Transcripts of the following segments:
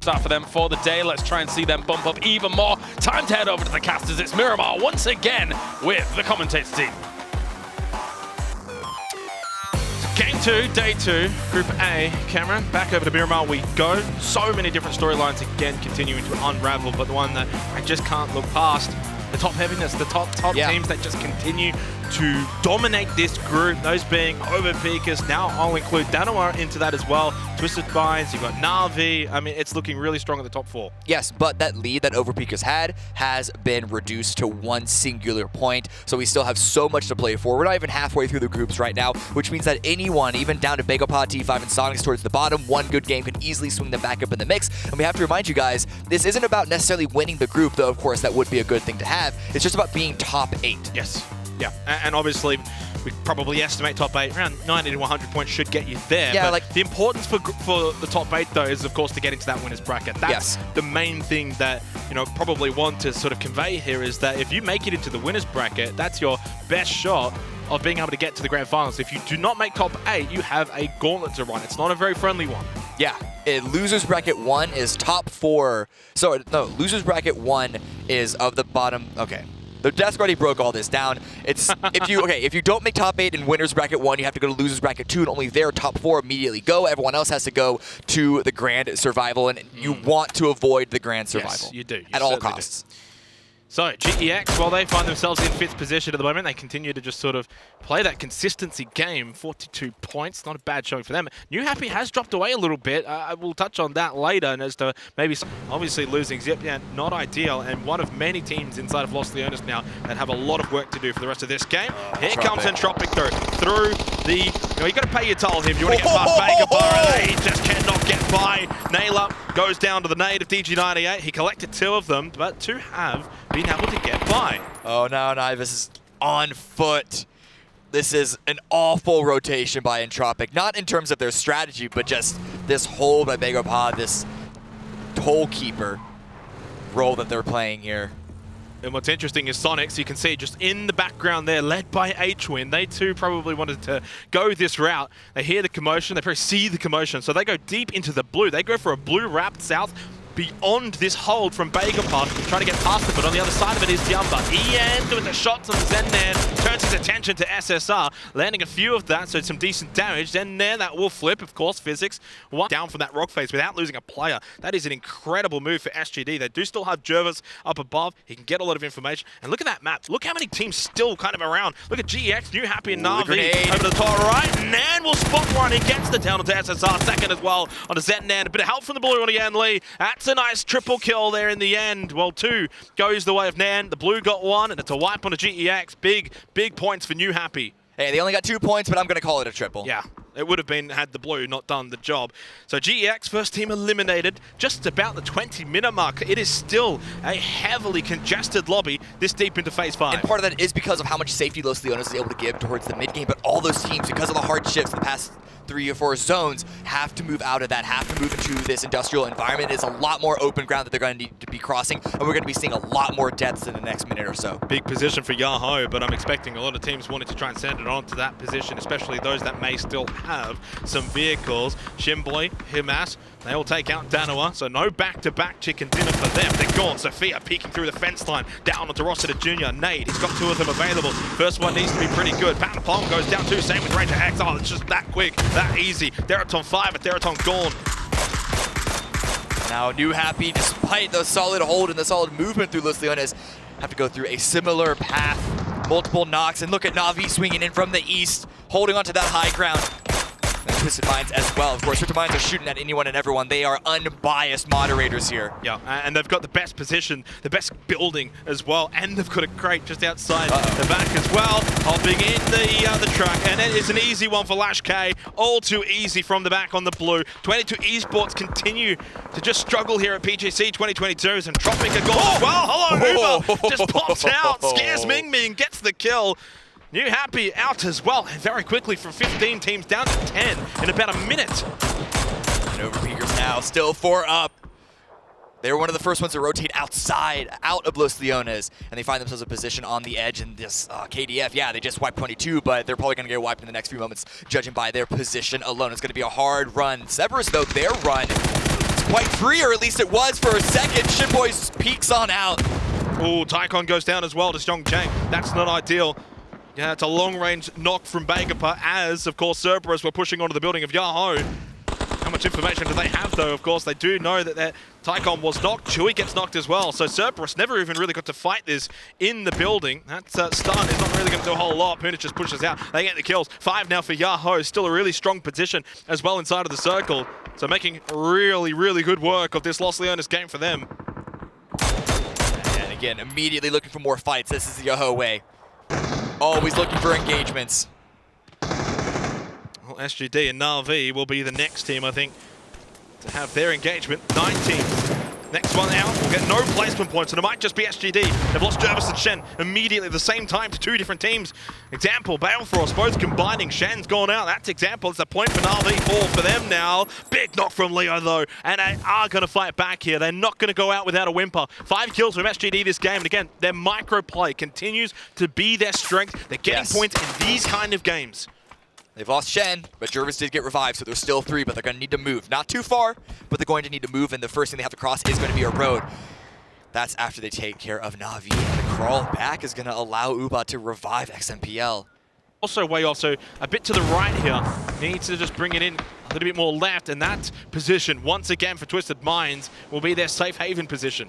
Start for them for the day. Let's try and see them bump up even more. Time to head over to the casters. It's Miramar once again with the commentator team. Game 2, day 2, Group A. Cameron, back over to Miramar we go. So many different storylines again continuing to unravel, but the one that I just can't look past, the top heaviness, the top teams that just continue to dominate this group, those being Overpeakers. Now I'll include Danawa into that as well. Twisted Minds, you've got Na'Vi. I mean, it's looking really strong at the top 4. Yes, but that lead that Overpeakers had has been reduced to one singular point, so we still have so much to play for. We're not even halfway through the groups right now, which means that anyone, even down to Bagopod, T5, and SONIQS towards the bottom, one good game can easily swing them back up in the mix. And we have to remind you guys, this isn't about necessarily winning the group, though of course that would be a good thing to have. It's just about being top 8. Yes. Yeah, and obviously we probably estimate top 8 around 90 to 100 points should get you there. Yeah, but like the importance for the top 8 though is of course to get into that winners bracket. That's the main thing that probably want to sort of convey here is that if you make it into the winners bracket, that's your best shot of being able to get to the grand finals. If you do not make top 8, you have a gauntlet to run. It's not a very friendly one. Yeah, losers bracket 1 is top 4. So no, losers bracket 1 is of the bottom. Okay. The desk already broke all this down. It's if you don't make top 8 in winners bracket 1, you have to go to losers bracket 2, and only their top 4 immediately go. Everyone else has to go to the grand survival, and you want to avoid the grand survival. Yes, you do. You at all costs. So, GEX, while they find themselves in 5th position at the moment, they continue to just sort of play that consistency game. 42 points, not a bad showing for them. New Happy has dropped away a little bit. I will touch on that later, and as to maybe obviously losing Zip, yeah, not ideal, and one of many teams inside of Los Leones now that have a lot of work to do for the rest of this game. Here comes Entropic through the... you got to pay your toll here if you want to get past Vagabara. They just cannot get by. Nailor goes down to the nade of DG98. He collected 2 of them, but 2 have been able to get by. Oh no, this is on foot. This is an awful rotation by Entropic. Not in terms of their strategy, but just this hold by Bagopod, this toll keeper role that they're playing here. And what's interesting is SONIQS, you can see just in the background there, led by H-Win. They too probably wanted to go this route. They hear the commotion, they probably see the commotion, so they go deep into the blue. They go for a blue wrapped south beyond this hold from Bagopod, trying to get past it, but on the other side of it is Diamba. Ian doing the shots on Zennan, turns his attention to SSR, landing a few of that, so some decent damage. Then there, that will flip, of course, Physics. One down from that rock face without losing a player. That is an incredible move for SGD. They do still have Jervis up above. He can get a lot of information. And look at that map. Look how many teams still kind of around. Look at GX, New Happy, and Na'Vi over the top right. Nan will spot one. He gets the down to SSR. Second as well on a Zennan. A bit of help from the blue on Yan Lee. That's a nice triple kill there in the end. Well, 2 goes the way of Nan. The blue got 1, and it's a wipe on a GEX. Big points for New Happy. Hey, they only got 2 points, but I'm going to call it a triple. Yeah, it would have been had the blue not done the job. So GEX, first team eliminated, just about the 20-minute mark. It is still a heavily congested lobby this deep into Phase 5. And part of that is because of how much safety Los Leones is able to give towards the mid-game, but all those teams, because of the hardships the past 3 or 4 zones, have to move out of that, have to move into this industrial environment. It's a lot more open ground that they're going to need to be crossing, and we're going to be seeing a lot more deaths in the next minute or so. Big position for Yahoo, but I'm expecting a lot of teams wanting to try and send it on to that position, especially those that may still have some vehicles. Shimboy, Himas, they will take out Danawa, so no back-to-back chicken dinner for them. They're gone. Sophia peeking through the fence line, down onto Rossiter Jr. Nade, he's got 2 of them available. First one needs to be pretty good. Patton Palm goes down 2, same with Ranger X. Oh, it's just that quick, that easy. Deraton 5, but Deraton gone. Now New Happy, despite the solid hold and the solid movement through Los Leones, have to go through a similar path. Multiple knocks, and look at Na'Vi swinging in from the east, holding onto that high ground. And Twisted Minds as well. Of course, Twisted Minds are shooting at anyone and everyone. They are unbiased moderators here. Yeah, and they've got the best position, the best building as well, and they've got a crate just outside the back as well, hopping in the truck, and it is an easy one for Lash K. All too easy from the back on the blue. 22 Esports continue to just struggle here at PGC 2022, and Tropic are gone as well. Hello, Uber just pops out, scares Ming Ming, gets the kill. New Happy out as well, very quickly from 15 teams down to 10 in about a minute. And Overpeakers now still 4 up. They were one of the first ones to rotate outside, out of Los Leones, and they find themselves in position on the edge. And this KDF, yeah, they just wiped 22, but they're probably going to get wiped in the next few moments, judging by their position alone. It's going to be a hard run. Cerberus, though, their run is quite free, or at least it was for a second. Shitboy peeks on out. Oh, Taikon goes down as well to Xiong Chang. That's not ideal. Yeah, it's a long-range knock from Begapa as, of course, Cerberus were pushing onto the building of Yahoo. How much information do they have, though? Of course, they do know that their Taikon was knocked. Chewy gets knocked as well. So Cerberus never even really got to fight this in the building. That stun is not really going to do a whole lot. Punich just pushes out. They get the kills. 5 now for Yahoo. Still a really strong position as well inside of the circle. So making really, really good work of this Los Leones game for them. And again, immediately looking for more fights. This is the Yahoo way. Always looking for engagements. Well, SGD and Na'Vi will be the next team, I think, to have their engagement. 9 teams. Next one out will get no placement points, and it might just be SGD. They've lost Jervis and Shen immediately at the same time to 2 different teams. Example, Balefrost, both combining. Shen's gone out. That's example. It's a point for Na'Vi, 4 for them now. Big knock from Leo, though, and they are going to fight back here. They're not going to go out without a whimper. 5 kills from SGD this game, and again, their micro play continues to be their strength. They're getting points in these kind of games. They've lost Shen, but Jervis did get revived, so there's still 3, but they're going to need to move. Not too far, but they're going to need to move, and the first thing they have to cross is going to be a road. That's after they take care of Na'Vi, and the crawl back is going to allow Uba to revive XMPL. Also way off, so a bit to the right here. Needs to just bring it in a little bit more left, and that position, once again for Twisted Minds, will be their safe haven position.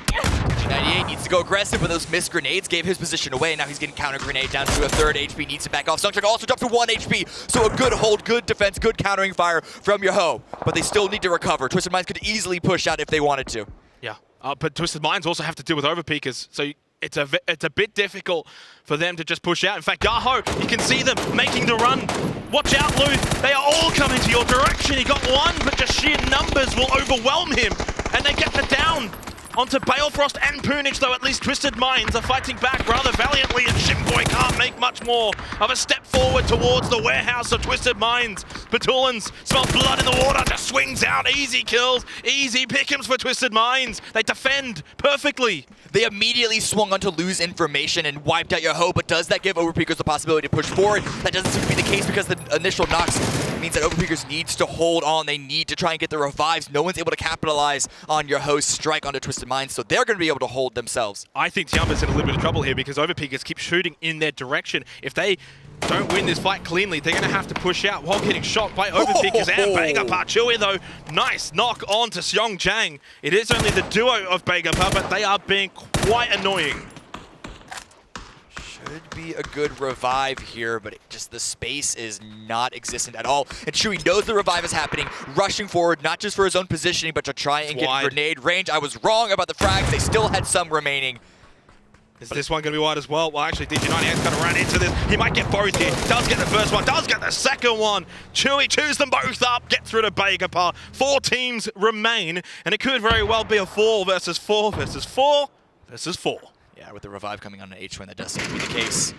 G98 needs to go aggressive, but those missed grenades gave his position away. Now he's getting counter grenade down to a 3rd HP, needs to back off. SONIQS also dropped to 1 HP, so a good hold, good defense, good countering fire from Yahoo. But they still need to recover. Twisted Minds could easily push out if they wanted to. Yeah, but Twisted Minds also have to deal with overpeakers, so it's a bit difficult for them to just push out. In fact, Yahoo, you can see them making the run. Watch out, Lou. They are all coming to your direction. He got 1, but just sheer numbers will overwhelm him, and they get the down. Onto Balefrost and Punich, though at least Twisted Minds are fighting back rather valiantly, and Shimboy can't make much more of a step forward towards the warehouse of Twisted Minds. Petulans smells blood in the water, just swings out, easy kills, easy pick'ems for Twisted Minds. They defend perfectly. They immediately swung on to lose information and wiped out Yahoo, but does that give Overpeakers the possibility to push forward? That doesn't seem to be the case because the initial knocks means that Overpeakers needs to hold on. They need to try and get the revives. No one's able to capitalize on Yahoo's strike onto Twisted Minds, so they're going to be able to hold themselves. I think Tiamba's in a little bit of trouble here because Overpeakers keep shooting in their direction. If they don't win this fight cleanly, they're going to have to push out while getting shot by Overpeakers and Begapa. Chewy, though, nice knock on to Xiong Chang. It is only the duo of Begapa, but they are being quite annoying. Should be a good revive here, but the space is not existent at all. And Chewy knows the revive is happening, rushing forward, not just for his own positioning, but to try and get grenade range. I was wrong about the frags. They still had some remaining. Is this one going to be wide as well? Well, actually, DG98's going to run into this. He might get both here. Does get the first one. Does get the second one. Chewy chews them both up. Gets through to Begapa. 4 teams remain, and it could very well be a 4 versus 4 versus 4 versus 4. Yeah, with the revive coming on an H-Twin, that does seem to be the case.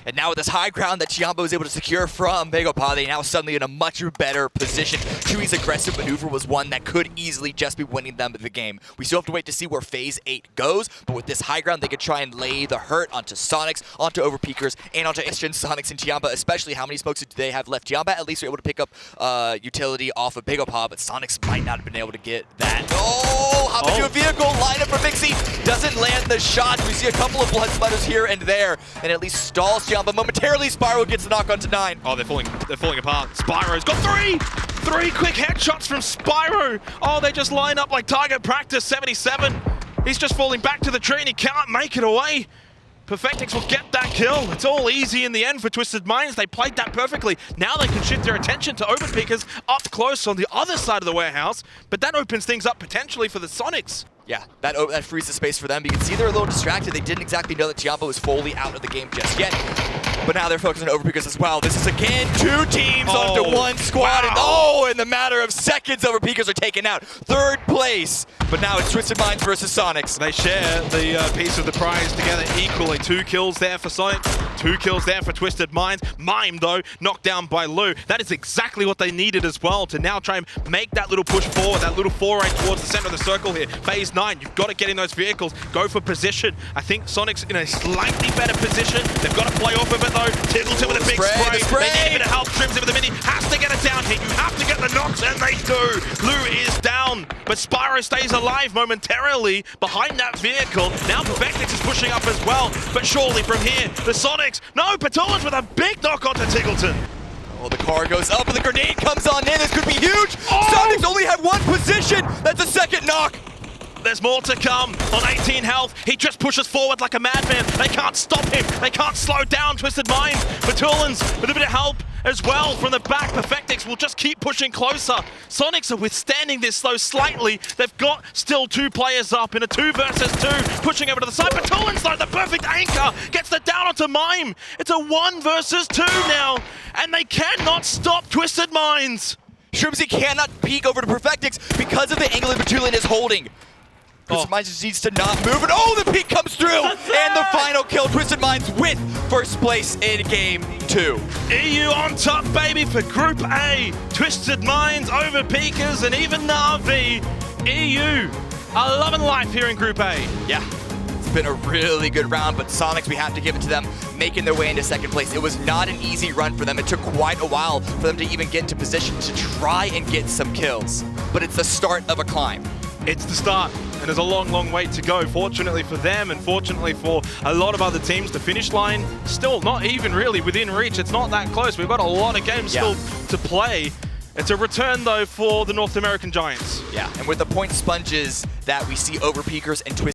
And now with this high ground that Chiamba was able to secure from Begapa, they now suddenly in a much better position. Chewy's aggressive maneuver was one that could easily just be winning them the game. We still have to wait to see where Phase 8 goes, but with this high ground, they could try and lay the hurt onto SONIQS, onto Overpeakers, and onto SONIQS and Chiamba, especially how many smokes do they have left. Chiamba at least are able to pick up utility off of Begapa, but SONIQS might not have been able to get that. Oh, hop into a vehicle, line up for Mixie, doesn't land the shot. We see a couple of blood splatters here and there, and at least stalls Chiamba. Momentarily, Spyro gets the knock onto 9. Oh, they're falling apart. Spyro's got 3! 3 quick headshots from Spyro! Oh, they just line up like target practice 77. He's just falling back to the tree and he can't make it away. Perfectix will get that kill. It's all easy in the end for Twisted Minds. They played that perfectly. Now they can shift their attention to Overpeakers up close on the other side of the warehouse, but that opens things up potentially for the SONIQS. Yeah, that frees the space for them. You can see they're a little distracted. They didn't exactly know that Tiampo was fully out of the game just yet. But now they're focusing on Overpeakers as well. This is again 2 teams onto 1 squad. Wow. And in the matter of seconds, Overpeakers are taken out. 3rd place. But now it's Twisted Minds versus SONIQS. They share the piece of the prize together equally. 2 kills there for SONIQS, 2 kills there for Twisted Minds. Mime, though, knocked down by Lou. That is exactly what they needed as well to now try and make that little push forward, that little foray towards the center of the circle here. Phase 9, you've got to get in those vehicles, go for position. I think SONIQS in a slightly better position. They've got to play off of it, though. Tiggleton with a big spray. They need a bit of help. Trims in with a mini. Has to get it down here. You have to get the knocks, and they do. Lou is down, but Spyro stays alive momentarily behind that vehicle. Now Perfectix is pushing up as well, but surely from here, the SONIQS. No, Patulans with a big knock onto Tiggleton. Oh, the car goes up, and the grenade comes on in. This could be huge. SONIQS only had 1 position. That's a 2nd knock. There's more to come. On 18 health, he just pushes forward like a madman. They can't stop him. They can't slow down Twisted Minds. Patulans with a bit of help as well from the back. Perfectix will just keep pushing closer. SONIQS are withstanding this though slightly. They've got still 2 players up in a 2 versus 2. Pushing over to the side. Patulans though, the perfect anchor. Gets the down onto Mime. It's a 1 versus 2 now. And they cannot stop Twisted Minds. Shrimsy cannot peek over to Perfectix because of the angle that Batulian is holding. Twisted Minds just needs to not move, and the peek comes through! And the final kill, Twisted Minds with 1st place in Game 2. EU on top, baby, for Group A. Twisted Minds, Overpeakers, and even Na'Vi. EU are loving life here in Group A. Yeah, it's been a really good round, but SONIQS, we have to give it to them, making their way into 2nd place. It was not an easy run for them. It took quite a while for them to even get into position to try and get some kills. But it's the start of a climb. It's the start, and there's a long, long way to go. Fortunately for them, and fortunately for a lot of other teams, the finish line still not even really within reach. It's not that close. We've got a lot of games still to play. It's a return, though, for the North American Giants. Yeah, and with the point sponges that we see Overpeakers and Twisted